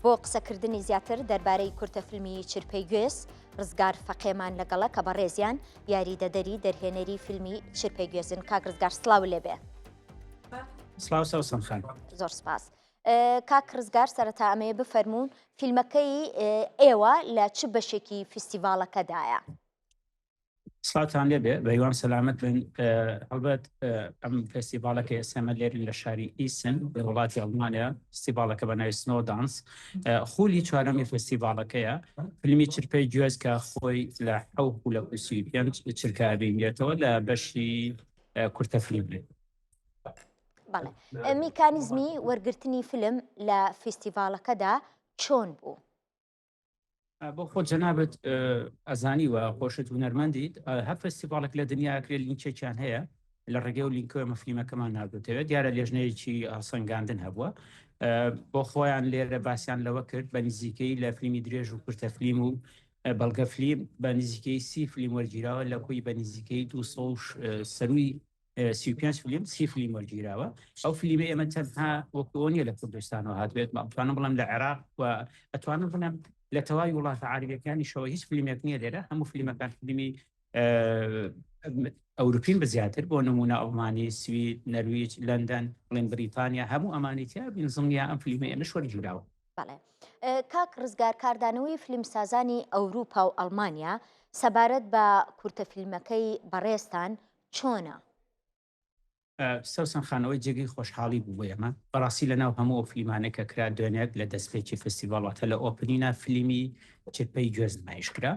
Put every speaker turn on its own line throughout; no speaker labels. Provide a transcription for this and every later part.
بۆ قسەکردنی زیاتر دەربارەی کورتەفیلمی چرپەی گوێز ڕزگار فەقێمان لەگەڵە کە بە ڕێزیان یاریدەدەری دەرهێنەری فیلمی چرپەی گوێزن. کاک ڕزگار سڵاو لێبێ.
سڵاو سەوسەم خان.
زۆر سپاس. کاک ڕزگار سەرەتا ئەمەیە بفەرمونون فیلمەکەی ئێوە لە چ بەشێکی فیستیڤاڵەکەدایە؟
سڵاوتان لێبێ بەیوان سەلامەت بن. هەڵبەت ئەم فستیڤاڵەکە ئێسێمە لێرن لە شاری ئیسن لە وڵاتی ئەڵمانیا. فستیڤاڵەکە بە ناوی سنۆدانس خولی چوارەمی فستیڤاڵەکەیە. فیلمی چرپەی گوێز کە خۆی لە حەوت و لە کوسی پێنج چرکە بینێتەوە لە بەشی کورتەفیلم بێت.
بەڵێ میکانیزمی وەرگرتنی فیلم لە فستیڤاڵەکەدا چۆن بوو؟
بۆ خۆ جەنابەت ئەزانی وە خۆشت هونەرمەندیت هەر فستیڤاڵێک لە دنیاکرێ لینکێکیان هەیە لە ڕێگەی و لیnkەوە مەفلیمەکەمان نردوتەوێت دیارە لێژنەیەکی ئاسەنگاندن هەبووە بۆ خۆیان لێرە باسییان لەوە کرد بە نزیکەی لە فیلمی درێژ و کورتەفیلم و بەڵگە فیلم بە نزیکەی 30 فیلم وەرگیراوە لە کوی بە نزیکەی 200 سەروی 35 فیلم 30 فیلم وەرگیراوە. ئەو فیلمە ئێمە تەنها وەکوۆنیە لە کوردستانەوە هاتبێت ئەتوانم بڵم لە عێراق و ئەتوانم بڵم لە تەواوی وڵاتە عەرەبیەکانی شەوە هیچ فیلمێک نییە لێرە هەموو فیلمەکان فیلمی ئەوروپین بەزیاتر بۆ نمونە ئەڵمانی، سوید، نەرویج، لەندەن، بڵێن بریتانیا هەموو ئەمانیتیا بینزمیا ئەم فیلمە ئێمەش وەرگیراوە.
بەڵێ کاک ڕزگار کاردانەوەی فیلمسازانی ئەوروپا و ئەڵمانیا سەبارەت بە کورتەفیلمەکەی بەڕێستان چۆنە؟
سەوسەن خانەوەی جێگەی خۆشحاڵی بوو بۆ ئێمە بەڕاستی لە ناو هەموو فیلمانێکە کرا دوێنێک لە دەستپێکی فستیڤاڵاتە لە ئۆپنینە فیلمی چرپەی گوێز نمایش کرا.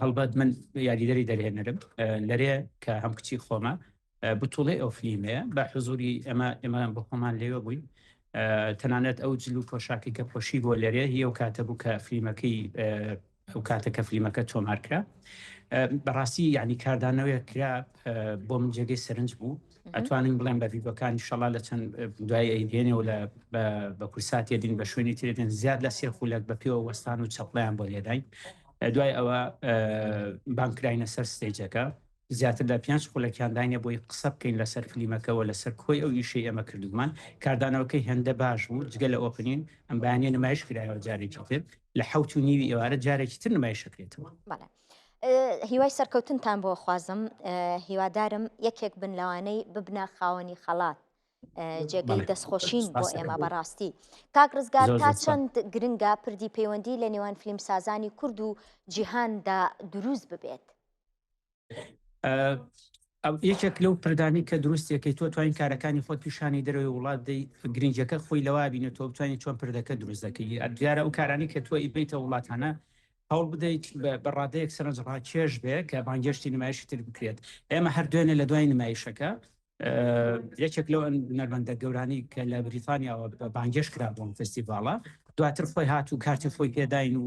هەڵبەت من یاریدەری دەرهێنەرم لەرێ کە هەم کچی خۆمە بتوڵێ ئەو فیلمەیە بە حزوری ئێمە بە خۆمان لێوە بووین تەنانەت ئەو جل و پۆشاکی کە پۆشی بۆ لەرێ هی ئەو کاتە بوو کە فیلمەکەی ئەو کاتەکە فیلمەکە تۆمار کرا. بەڕاستی یعنی کاردانەوەی کرا بۆ من جێگەی سەرنج بوو. ئەتوانین بڵێن بە ڤیدۆکانی شەڵا لە چەند دوای ئەیدێنێ و بە کورساتی دین بە شوێنی ترێدن زیاد لە سێر خولەک بە پێوە وەستان و چەپڵیان بۆ لێداین. دوای ئەوە بانکراینە سەر ستێجەکە زیاتر لە 5 خولەکیانداینە بۆی قسە بکەین لەسەر فیلمەکەەوە لەسەر کۆی ئەو ئیشەی ئەمە کردومان. کاردانەوەکەی هەندە باش بوو جگە لە ئۆپنین ئەم بەیانیە نمایش کرایەوە جارێکی تر لە 7.5 ئێوارە جارێکی تر نمایشەکرێتەوە.
هیوای سەرکەوتنتان بۆ خوازم هیوادارم یەکێک بن لەوانەی ببنە خاوەنی خەڵات جێگەی دەستخۆشین بۆ ئێمە بەڕاستی. کاک ڕزگار تا چەند گرنگە پردی پەیوەندی لە نێوان فیلمسازانی کورد و جیهاندا دروست ببێت؟
یەکێک لەو پردانی کە دروستێکی تۆ توانین کارەکانی خۆت پیشانی دەرەوەی وڵات دەی گرنگەکە خۆی لەوا بینێتەوە بتوانین چۆن پردەکە دروست دەکەی. دیارە ئەو کارانی کە تۆ ئیبیتە وڵاتانە هەوڵ بدەیت بە ڕادەیەک سەرنجڕاکێش بێ کە بانگشتی نمایشی تر بکرێت. ئێمە هەر دوێنێ لە دوای نمایشەکە یەکێک لەو نەرمەندە گەورانی کە لە بریتانیاوە بانگێش کرا بۆم فستیڤاڵە دواتر خۆی هات و کارتی خۆی پێداین و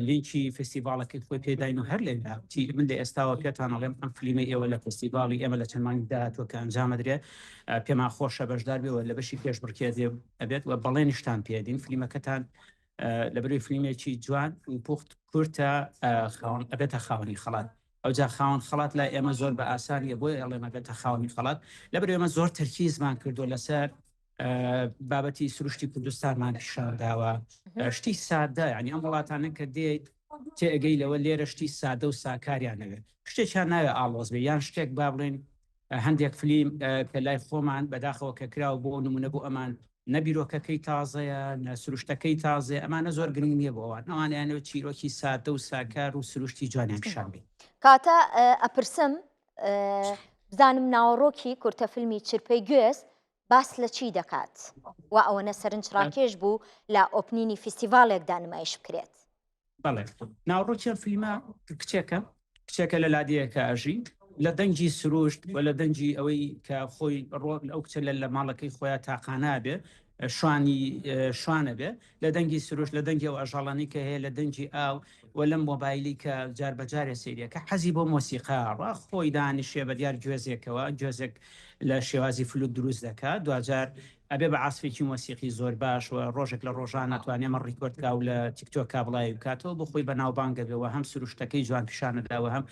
لینکی فستیڤاڵەکەی خۆی پێداین و هەر لێتی من لە ئێستاوە پێتان ئەڵێم ئەم فیلمی ئێوە لە فستیڤاڵی ئێمە لە چەندمانی داهاتوە کە ئەنجامەدرێ پێمان خۆشە بەشدار بێەوە لە بەشی پێش بڕکێ ئەبێت و بەڵێنیشتان پێدین فیلمەکەتان لە بەروی فیلمێکی جوان و پوخت کورتە ئەبێتە خاوەنی خەڵات. ئەوجا خاوەن خەڵات لای ئێمە زۆر بە ئاسانیە بۆی ئەڵێمە بێتە خاوەنی خەڵات لە بەروی ئێمە زۆر تەرکیزمان کردو لەسەر بابەتی سروشتی کوردستانمان پیشان داوە شتی سادە ینی ئەم وڵاتانە کە دێیت تێگەی لەوە لێرە شتی سادە و ساکاریانەوێت شتێکیان ناوێت ئاڵۆز بێ یان شتێک با بڵێن هەندێک فیلم کە لای خۆمان بەداخەوە کە کراوە بۆ نمونە بۆ ئەمان نەبیرۆکەکەی تازەیە نە سروشتەکەی تازێ ئەمانە زۆر گرنگ نییە بۆەوان ئەوانیانەوە چیرۆکی سادە و ساکار و سروشتی جوانیان پیشان بێ.
کاتە ئەپرسم بزانم ناوەڕۆکی کورتەفیلمی چرپەی گوێز باس لە چی دەکات و ئەوەنە سەرنجڕاکێش بوو لە ئۆپنینی فستیڤالێکدا نمایش بکرێت؟
بەڵێ ناوەڕۆکیان فیلمە کچێکە لە لادەیەکە ئاژی لە دەنگی سروشت و لە دەنگی ئەوەی کە خۆی ڕۆک ئەو کچە لە ماڵەکەی خۆیان تاقانە بێ شوانە بێ لە دەنگی سروشت لە دەنگی ئەو ئەژاڵانی کە هەیە لە دەنگی ئاو و لەم مۆبایلی کە جار بەجارێ سریەکە حەزی بۆ مۆسیقا ڕا خۆی دانیشێ بە دیار گوێزێکەوە گوێزێک لە شێوازی فلوت دروست دەکات دوجار ئەبێ بە عاسفێکی مۆسیقی زۆر باش و ڕۆژێک لە ڕۆژان ناتوانێ مە ڕیکۆردکا و لە تیکتۆک کابڵای بکاتەوە بۆ خۆی بە ناوبانگە بێەوە هەم سروشتەکەی جوان پیشانەداوە هەم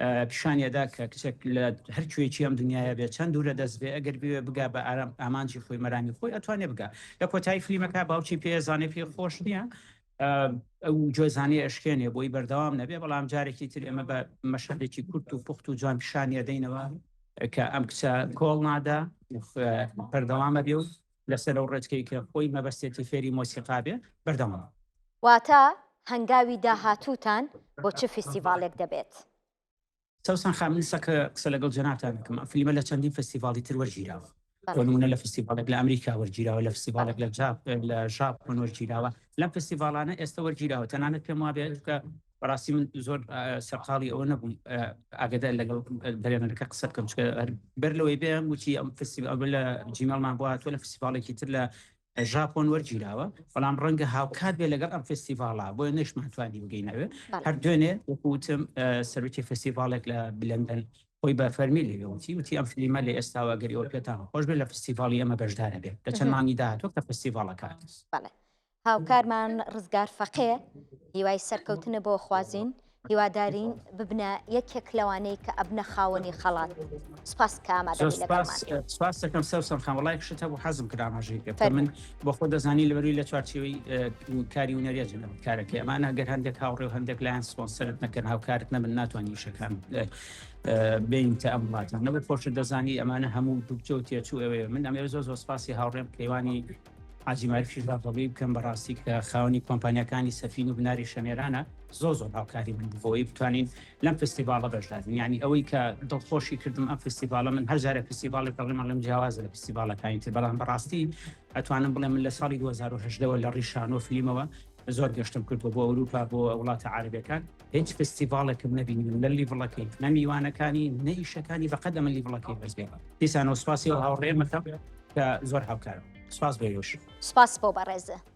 پیشانیەدا کە کچێک لە هەرکوێکی ئەم دنیاە بێت چەند دوورە دەست بێ ئەگەر بێ بگا بە ئارام ئامانجی خۆی مەرامی خۆی ئەتوانێت بگا لە کۆتایی فیلمەکە باوکی پێزانێ پێ خۆش نییە ئەو جۆزانانی ئەشکێنێ بۆی بەردەوام نەبێ بەڵام جارێکی تر ئێمە بە مەشهدێکی کورت و پوخت و جوان پیشانیە دەینەوە کە ئەم کچە کۆڵ نادا بەردەوامە بێ و لەسەر ئەو ڕێچکەی کە خۆی مەبەستێتی فێری مۆسیقا بێ بەردەوام
واتە هەنگاوی داهاتووتان بۆ چه فستیڤالێک دەبێت؟
سەوسان خامنسەکە قسە لەگەڵ جەناتان بکەم فیلمە لە چەندین فستیڤاڵی تر وەرگیراوە نمونە لە فستیڤالێک لە ئەمریکا وەرگیراوە لە فستیڤالێک لە ژاپۆن وەرگیراوە لەم فستیڤالانە ئێستا وەرگیراوە تەنانەت پێم وابێت کە بەڕاستی من زۆر سەرقاڵی ئەوە نەبووم ئاگدە لەگەڵ دەرێنەکە قسە بکەم بەر لەوەی بێم وتی ئەم فستیڤال لە جیمەڵمان بۆ هاتووە لە فستیڤالێکی تر لە ژاپۆن وەرگیراوە بەڵام ڕەنگە هاوکات بێ لەگەڵ ئەم فستیڤاڵە بۆیە نەشمانتوانی بگەینەوێ هەر دوێنێ وەکوتم سەرۆکی فستیڤالێک لە بلەندەن خۆی بە فەرمی لێوتی وتی ئەم فیلمە لە ئێستاوە گەری ئەوە پێتان خۆش بێت لە فستیڤاڵی ئەمە بەشدارە بێت لە چەند مانگی داهاتوە کە فستیڤاڵەکات
هاوکارمان ڕزگار فەقێ هیوای سەرکەوتنە بۆ خوازین هیوادارین ببنە یەکێک لەوانەی کە ئەبنە خاوەنی خەڵات سپاس کە ئامادەبی لەگەڵمان
سپاس دەکەم سەوسەم خان وەڵای شتە بۆ حەزم کرا ئاماژەیەکە من بۆ خۆ دەزانی لەبەروی لە چوارچێوەی کاری هونەریە جەنەوە کارەکەی ئەمانە گەر هەندێک هاوڕێ و هەندێک لایەن سپۆنسەرت نەکەن هاوکارت نەبن ناتوانانی شەکان بین تە ئەم وڵاتە نەبوو خۆشت دەزانی ئەمانە هەموو دووچە و تێچوو ئەوەیە من ئەمێ زۆر سپاسی هاوڕێم کەیوانی حاجی ماریفی ڕابڵی بکەم بەڕاستی کە خاوەنی کۆمپانیەکانی سەفین و بناری شەمێرانە زۆر هاوکاری من بۆی بتوانین لەم فستیڤالە بەشدارین یعنی ئەوەی کە دڵخۆشی کردم ئەم فستیڤالە من هەر جارێک فستیڤاڵێک دەڵێم لەم جیاوازە لە فستیڤالەکانی تر بەڵام بەڕاستی ئەتوانم بڵێم من لە ساڵی 2010ەوە لە ڕیشانۆ فیلمەوە زۆر گەشتم کردووە بۆ ئەوروپا بۆ وڵاتە عارەبیەکان هیچ فستیڤالێکم نەبینیم لە لیڤڵەکەی نە میوانەکانی نە ئیشەکانی فەقەت ئەمە لیڤڵەکەی بەس بێ دیسان و سپاسی و هاوڕێمەکەم کە زۆر هاوکارم سپاس بێ یۆش
سپاس بۆ بەڕێزە